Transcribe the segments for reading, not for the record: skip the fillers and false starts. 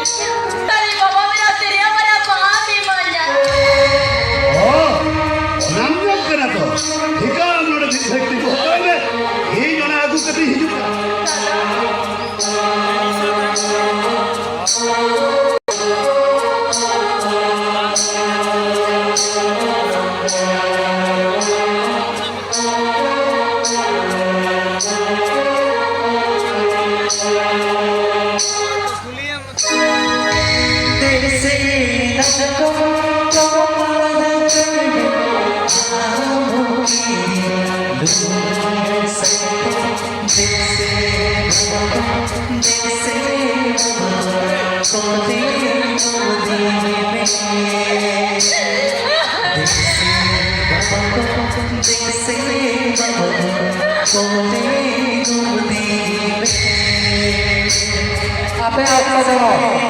Tadi mama bilang dia pada pahami banyak. Oh, namanya kenapa? Jika menurut detektif bukan, ini mana aku kata hidup. Apa yang apa dong?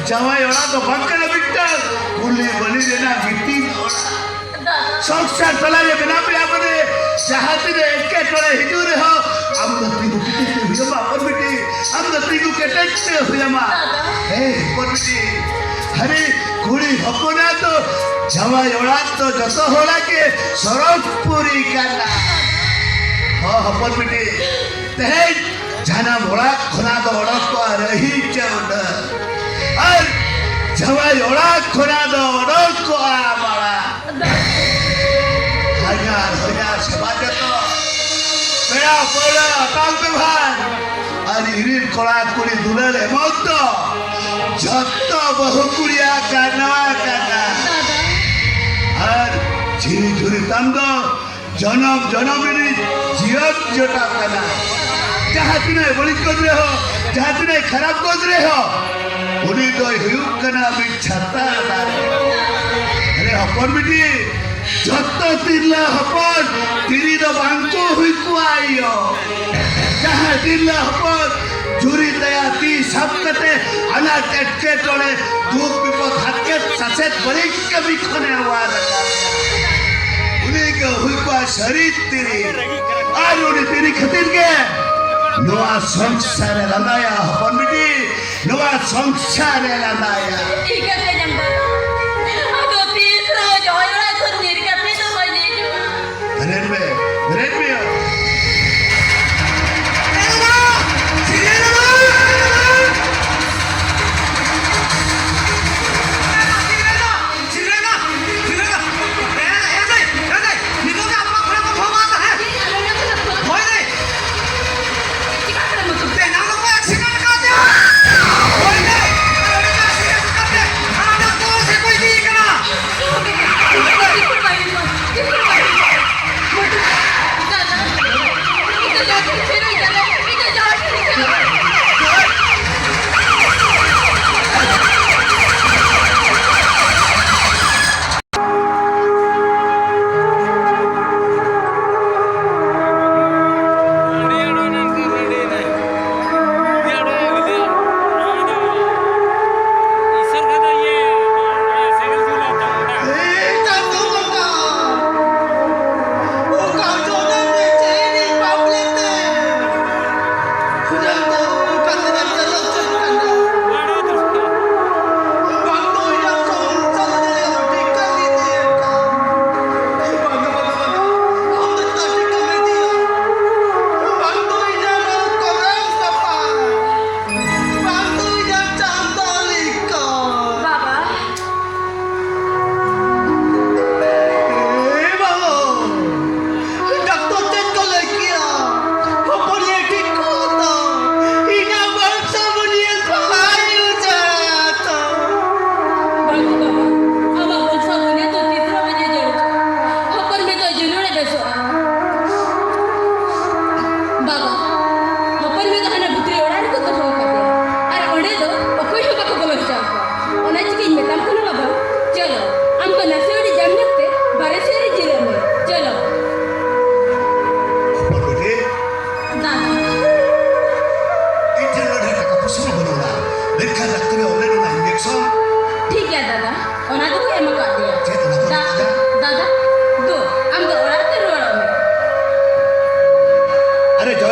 Jawai orang tu bangkai nak bitar, boleh dia nak bitin orang. Soksan pelajari kenapa apa ni? Jahat ni ikat orang hidup ni ha. Amda tigu kita huya ma, apa beti? Amda tigu ketek huya ma. Apa beti? Hari kuri hapuna tu jawai orang tu jatuh orang ke sorok puri kana. Apa beti? Teh jana orang khuna tu orang tu rahi cawda. और जवाई औलाद खुदा दो औलाद को आया मारा हजार समाज तो मेरा बोला अकाल विभाग और इरीन कोलाद कुड़ी दुलर है मौत तो जत्तो बहुकुड़िया करना और झीरी झूरी तंदो जनम मेरी जीवन जोटा करना जहाँ तुने बड़ी कर रहे हो जहाँ तुने खराब कर रहे हो उन्हीं तो हुयुक करना भी छत्ता अरे हपन बिटी जत्तो तिल्ला हपन तिरी तो बांको हुई को आई हो जहाँ तिल्ला हपन जुरी दया ती सब कते अना टेटके टोले दूध पिपो खाके ससेत बड़ी कभी खने हुआ रखा उन्हीं को हुई को शरीर तिरी आज उन्हीं तिरी खतिर के Noa संसार लाया हपन बिटी Noa संसार लाया Ikat saya jambal. Aduh pisau joy lah sendiri tapi tu banyak juga. Bener be. Sirena,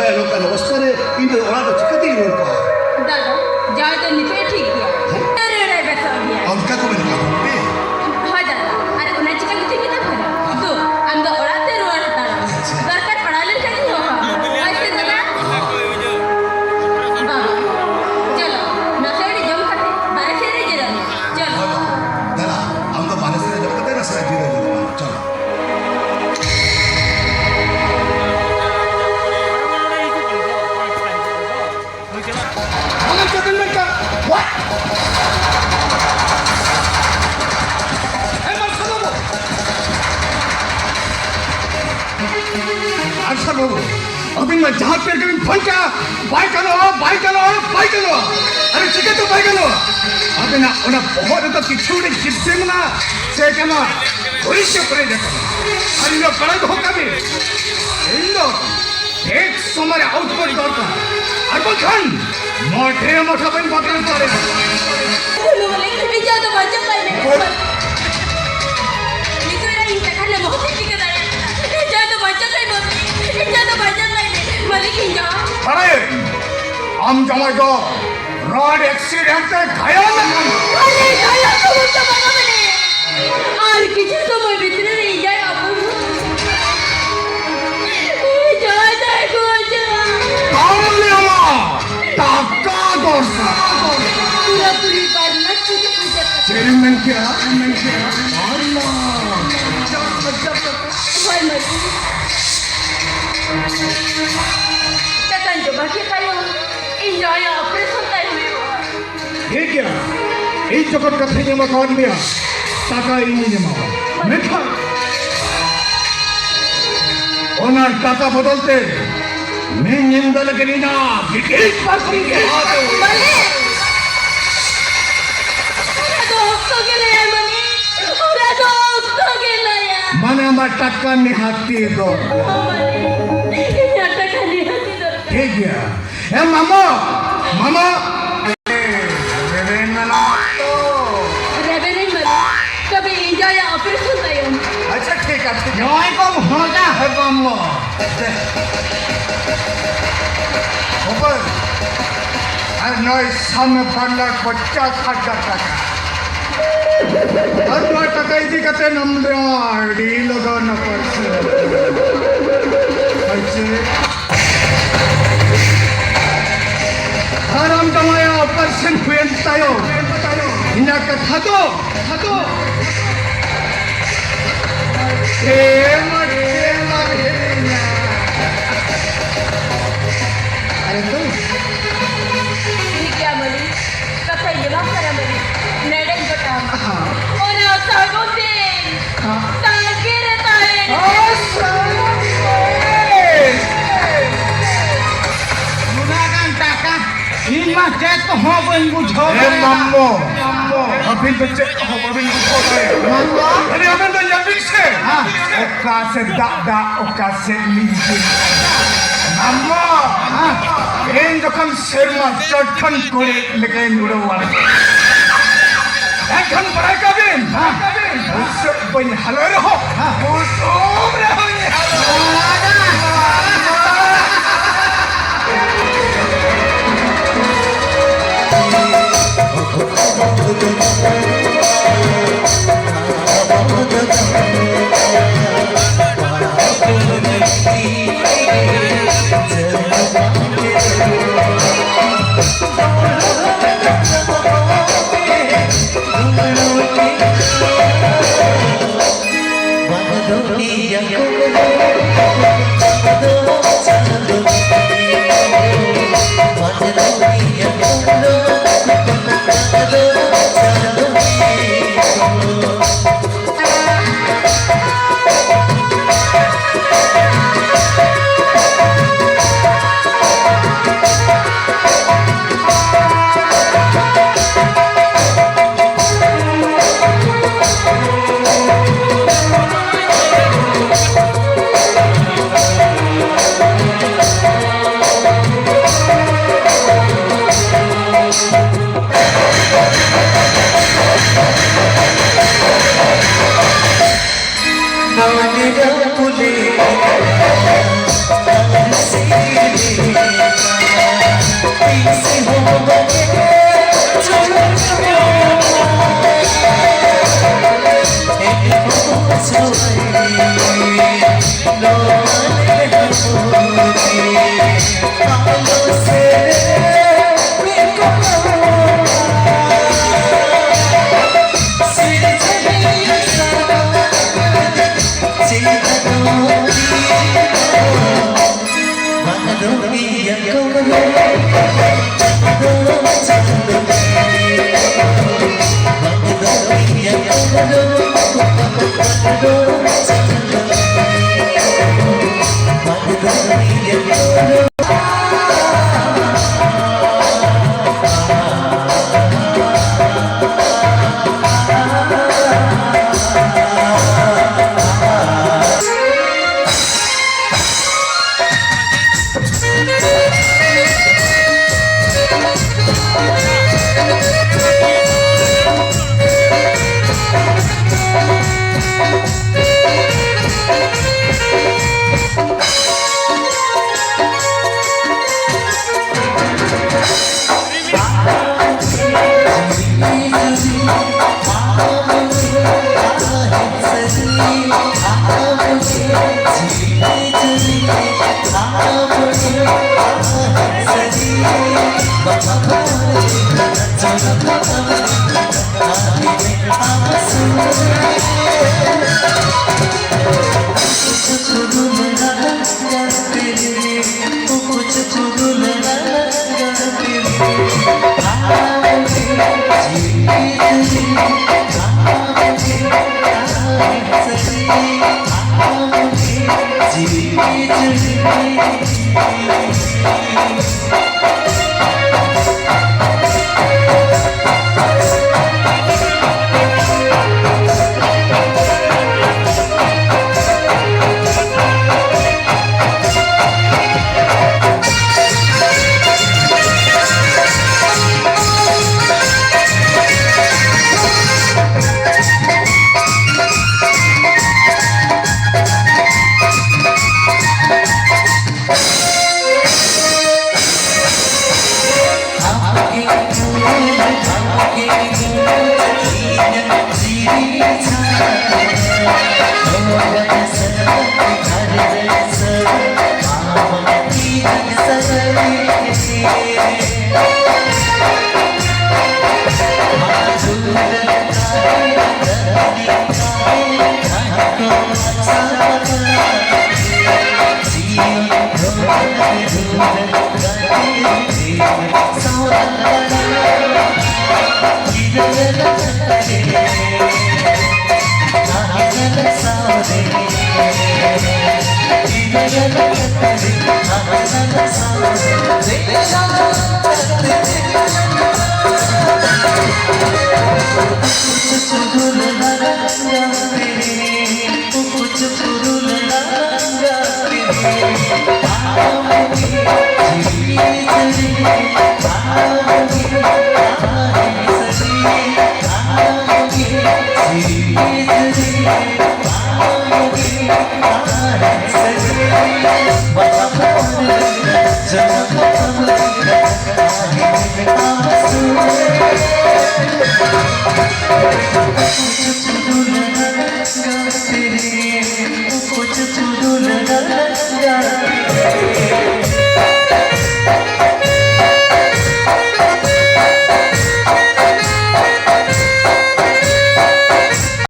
ᱡᱟᱦᱟᱸᱭ ᱱᱚᱝᱠᱟᱱ ᱚᱵᱚᱥᱛᱷᱟ ᱨᱮ ᱤᱧ ᱫᱚ ᱚᱲᱟᱜ ᱫᱚ ᱪᱤᱠᱟᱹᱛᱤᱧ ᱨᱩᱣᱟᱹᱲ ᱠᱚᱣᱟ? दादा जाए तो निपे ठीक गया अरे रे बेटा गया ᱚᱱᱠᱟ ᱠᱚ ᱢᱮᱱ ᱠᱚᱣᱟ ᱜᱚᱢᱠᱮ? हां दादा अरे उन्हें चिकन की कितना खरा तो हम तो औरत ते रोड तारा दरकार पढ़ा ले क्या नहीं होगा ऐसे दादा चलो नसेड़ी जम खाते बारे से रे जरा चलो दादा हम तो बारह से जब तक रसरा जीरो जीरो चलो Alam settlement ka? What? Hey, Marsha Babu! Marsha Babu, अभी मैं जहाज पे कभी फोन किया, बाइक आलो, बाइक आलो, बाइक आलो, अरे चिके तो बाइक आलो, अभी ना उन्हें बहुत तो किचु ने जिप्से में ना से क्या ना कोई से परे देखो, अरे लो कड़ा तो कभी, लो एक समारे आउटपुट दौड़ता, अरबल खान मोटे मोटा बन बातें करे बोलो बोले इजा तो बच्चा कर ले निकल रहा इंटा खाने बहुत ही के दाया इजा तो बच्चा कर बोल इजा तो बच्चा कर ले मालिक इंजा अरे हम जमाई को रोड एक्सीडेंट में घायल लगन अरे घायल तो बच्चा बना बने और किसी समय भीतर नहीं जाए आपको इजा देखो जा कौन ले आला टाका दोस्त पूरा पूरी बार ना तुझे पूछे चेयरमैन क्या अल्लाह भाई मत तकन जो बाकी कायो इंजॉय ऑपरेशन कर हुए ये क्या इस जगत का थे में कौन लिया टाका इन्हीं ने मारा मिठा ओनर टाका बदलते मैं निंदा लगनी ना डिटेल्स पर करेंगे भले दोस्तों के लिए मनी पूरा दोस्तों के लिए माने हमारा टाका निहाती दो ये टका नहीं होती दर ठीक है ए मामा मामा रेवेन ना तो रेवेनिंग मनी कभी इंजॉय ऑपरेशन कयो अच्छा ठीक है नॉय को होगा है मामा ऊपर अरे नॉय सामने पड़ना बच्चा खाता था और नॉय टका इसी कहते नंबर डी लोगों न परसे अच्छे हम जमाया ऑपरेशन हुए तायो इन्हें कथा दो अरे तो ini क्या मनी कथा जवाब करा मनी नेडन बता और सागो दिन ताके रहता है गुनागान टाका इमा चेक तो हो बन बुझो ए मम्मो अभी तो चेक हो बन बुझो मम्मो अरे अबे तो जल्दी से हां ओका से दा ओका से लीजिए मम्मो हां इन যখন শর্মা চটখন করে লেগে নুড়ো ওয়ালা এখন পড়াই কবেন হ্যাঁ সব বই ভালো রহো হ্যাঁ সব রহো Sagi